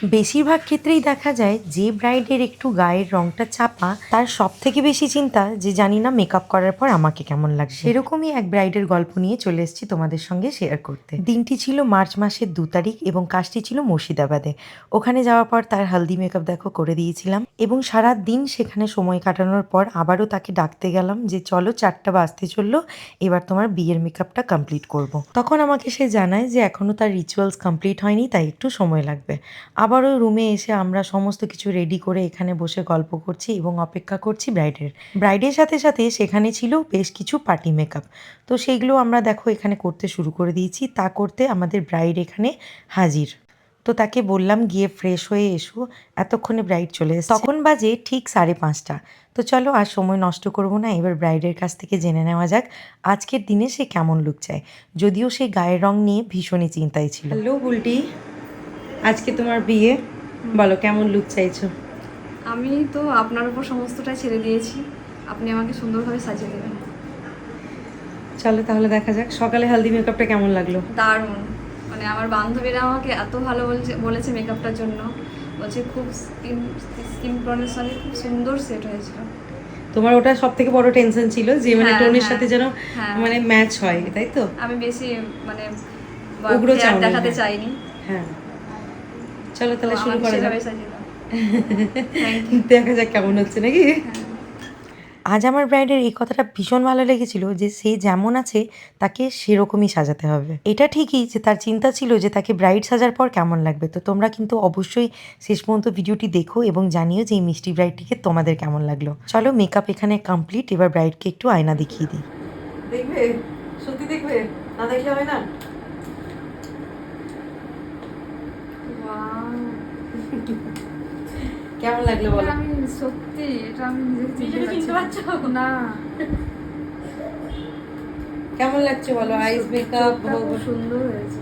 বেশিরভাগ ক্ষেত্রেই দেখা যায় যে ব্রাইডের একটু গায়ের রংটা চাপা তার সব থেকে বেশি চিন্তা যে জানি না মেকআপ করার পর আমাকে কেমন লাগবে। সেরকমই এক ব্রাইডের গল্প নিয়ে চলে এসেছি তোমাদের সঙ্গে শেয়ার করতে। দিনটি ছিল মার্চ মাসের 2 তারিখ এবং কাজটি ছিল মুর্শিদাবাদে। ওখানে যাওয়ার পর তার হালদি মেকআপ দেখো করে দিয়েছিলাম এবং সারা দিন সেখানে সময় কাটানোর পর আবারও তাকে ডাকতে গেলাম যে চলো 4টা বাজতে চললো, এবার তোমার বিয়ের মেকআপটা কমপ্লিট করব। তখন আমাকে সে জানায় যে এখনো তার রিচুয়ালস কমপ্লিট হয়নি, তাই একটু সময় লাগবে। আবারও রুমে এসে আমরা সমস্ত কিছু রেডি করে এখানে বসে গল্প করছি এবং অপেক্ষা করছি ব্রাইডের সাথে সাথে সেখানে ছিল বেশ কিছু পার্টি মেকআপ। তো সেইগুলো আমরা দেখো এখানে করতে শুরু করে দিয়েছি। তা করতে আমাদের ব্রাইড এখানে হাজির। তো তাকে বললাম গিয়ে ফ্রেশ হয়ে এসো, এতক্ষণে ব্রাইড চলে এসেছে। তখন বাজে ঠিক 5:30। তো চলো আর সময় নষ্ট করব না, এবার ব্রাইডের কাছ থেকে জেনে নেওয়া যাক আজকের দিনে সে কেমন লুক চায়। যদিও সে গায়ের রং নিয়ে ভীষণই চিন্তায় ছিল। হ্যালো বুলটি, আজকে তোমার বিয়ে, বলো কেমন লুক চাইছো? আমি তো আপনার উপর সমস্তটাই ছেড়ে দিয়েছি, আপনি আমাকে সুন্দরভাবে সাজিয়ে দেবেন। চলো তাহলে দেখা যাক। সকালে হালদি মেকআপটা কেমন লাগলো? দারুণ, মানে আমার বান্ধবীরা আমাকে এত ভালো বলেছে মেকআপটার জন্য, বলছে খুব স্কিন টোনের সঙ্গে খুব সুন্দর সেট হয়েছিল। তোমার ওটা সব থেকে বড় টেনশন ছিল যে মানে টোনের সাথে যেন মানে ম্যাচ হয়, তাই তো? আমি বেশি মানে উগ্র দেখাতে চাইনি। হ্যাঁ, চলো তাহলে শুরু করা যাক। Thank you. দেখা যাক কেমন হচ্ছে নাকি। আজ আমার ব্রাইডের এই কথাটা ভীষণ ভালো লেগেছিল যে সে যেমন আছে তাকে সেরকমই সাজাতে হবে। এটা ঠিকই যে তার চিন্তা ছিল যে তাকে ব্রাইড সাজার পর কেমন লাগবে। তো তোমরা কিন্তু অবশ্যই শেষ পর্যন্ত ভিডিওটি দেখো এবং জানিও যে এই মিষ্টি ব্রাইডটিকে তোমাদের কেমন লাগলো। চলো মেকআপ এখানে কমপ্লিট, এবার ব্রাইডকে একটু আয়না দেখিয়ে দিই। দেখবে, সত্যি দেখবে, না দেখলে হয় না। কেমন লাগলো বলো? আমি সত্যি এটা আমি নিজেকে চিনতে পারছি না। কেমন লাগছে বলো? আইস মেকআপ খুব সুন্দর হয়েছে,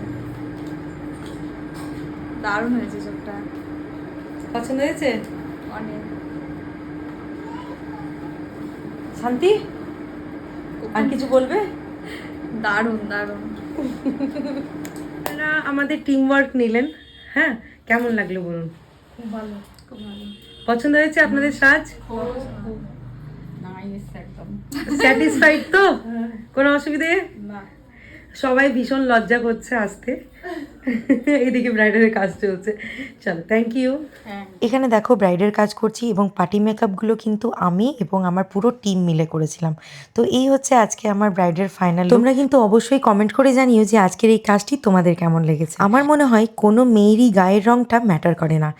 দারুণ হয়েছে। চোখটা পছন্দ হয়েছে অনেক। শান্তি, আর কিছু বলবে? দারুণ দারুণ। আমাদের টিম ওয়ার্ক নিলেন। হ্যাঁ, কেমন লাগলো বলুন? খুব ভালো, খুব ভালো। পছন্দ হয়েছে আপনাদের সাজ? নাইস, একদম স্যাটিসফাইড তো? কোনো অসুবিধে না। সবাই ভীষণ লজ্জা করছে আসতে। এদিকে ব্রাইডারের কাজ চলছে। চলো, থ্যাংক ইউ। এখানে দেখো ব্রাইডের কাজ করছি এবং পার্টি মেকআপগুলো কিন্তু আমি এবং আমার পুরো টিম মিলে করেছিলাম। তো এই হচ্ছে আজকে আমার ব্রাইডের ফাইনাল। তোমরা কিন্তু অবশ্যই কমেন্ট করে জানিও যে আজকের এই কাজটি তোমাদের কেমন লেগেছে। আমার মনে হয় কোনো মেয়েরই গায়ের রংটা ম্যাটার করে না,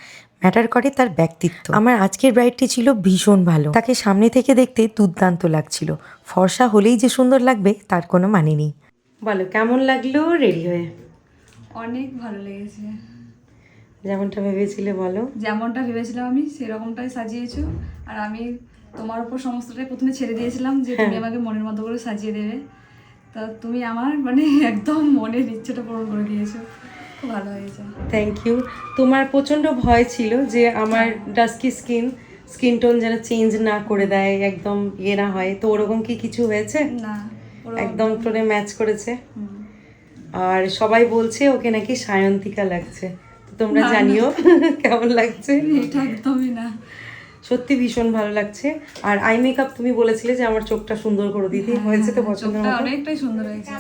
ম্যাটার করে তার ব্যক্তিত্ব। আমার আজকের ব্রাইডটি ছিল ভীষণ ভালো, তাকে সামনে থেকে দেখতে দুর্দান্ত লাগছিল। ফর্সা হলেই যে সুন্দর লাগবে তার কোনো মানে নেই। বলো কেমন লাগলো রেডি হয়ে? অনেক ভালো লেগেছে। যেমনটা ভেবেছিলে বলো? যেমনটা ভেবেছিলাম আমি সেরকমটাই সাজিয়েছো। আর আমি তোমার উপর সমস্তটাই প্রথমে ছেড়ে দিয়েছিলাম যে তুমি আমাকে মনের মতো করে সাজিয়ে দেবে। তা তুমি আমার মানে একদম মনের ইচ্ছেটা পূরণ করে দিয়েছো, খুব ভালো হয়েছে। Thank you. তোমার প্রচণ্ড ভয় ছিল যে আমার ডাস্কি স্কিন টোন যেন চেঞ্জ না করে দেয়, একদম ইয়ে না হয়, তো ওরকম কি কিছু হয়েছে? না, একদম টোনে ম্যাচ করেছে। আর সবাই বলছে ওকে নাকি সায়ন্তিকা লাগছে, তো তোমরা জানিও কেমন লাগছে। এটা একদমই না, সত্যি ভীষণ ভালো লাগছে। আর আই মেকআপ তুমি বলেছিলে যে আমার চোখটা সুন্দর করে দিতে, হয়েছে তো পছন্দ মতো? অনেকটাই সুন্দর হয়েছে।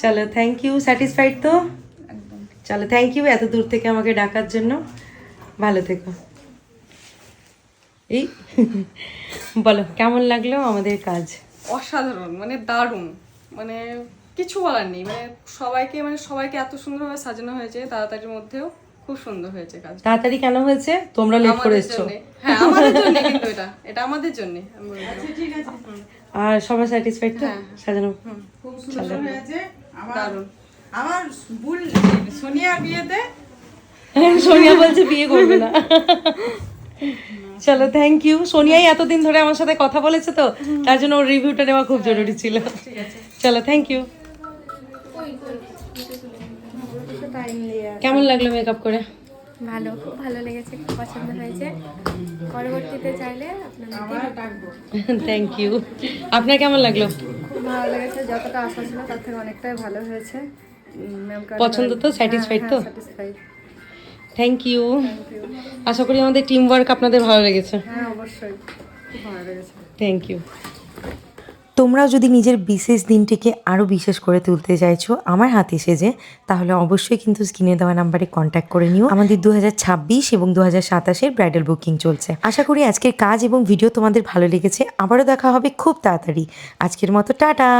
চলো থ্যাংক ইউ। স্যাটিসফাইড তো? একদম। চলো থ্যাংক ইউ এত দূর থেকে আমাকে ডাকার জন্য। ভালো থেকো। এই বলো কেমন লাগলো আমাদের কাজ? অসাধারণ, মানে দারুণ, মানে কিছু বলার নেই। মানে সবাইকে এত সুন্দরভাবে সাজানো হয়েছে তাড়াতাড়ির মধ্যেও, খুব সুন্দর হয়েছে কাজ। তাড়াতাড়ি কেন হয়েছে? তোমরা লেট করে এসছো। হ্যাঁ, আমাদের জন্য, কিন্তু এটা আমাদের জন্য। ঠিক আছে। আর সবাই স্যাটিসফাইড তো? সাজানো খুব সুন্দর হয়েছে। আমার সোনিয়া বিয়েতে সোনিয়া বলছে বিয়ে করবে না। চলো থ্যাংক ইউ। সোনিয়াই এতদিন ধরে আমার সাথে কথা বলেছে তো তার জন্য ওর রিভিউটা নেওয়া খুব জরুরি ছিল। চলো থ্যাংক ইউ। কেমন লাগলো মেকআপ করে? ভালো, খুব ভালো লেগেছে, খুব পছন্দ হয়েছে। পরবর্তীতে চাইলে আপনাদের ডাকবো। Thank you. আপনার কেমন লাগলো? খুব ভালো লেগেছে, যতটা আশা ছিল তার থেকে অনেকটাই ভালো হয়েছে। পছন্দ তো? স্যাটিসফাইড তো? স্যাটিসফাইড। Thank you. আশা করি আমাদের টিম ওয়ার্ক আপনাদের ভালো লেগেছে। হ্যাঁ অবশ্যই খুব ভালো লেগেছে। Thank you. তোমরাও যদি নিজের বিশেষ দিনটিকে আরও বিশেষ করে তুলতে চাইছো আমার হাতে সেজে, তাহলে অবশ্যই কিন্তু স্ক্রিনে দেওয়া নাম্বারে কন্ট্যাক্ট করে নিও। আমাদের 2026 এবং 2027-এর ব্রাইডাল বুকিং চলছে। আশা করি আজকের কাজ এবং ভিডিও তোমাদের ভালো লেগেছে। আবারও দেখা হবে খুব তাড়াতাড়ি। আজকের মতো টাটা।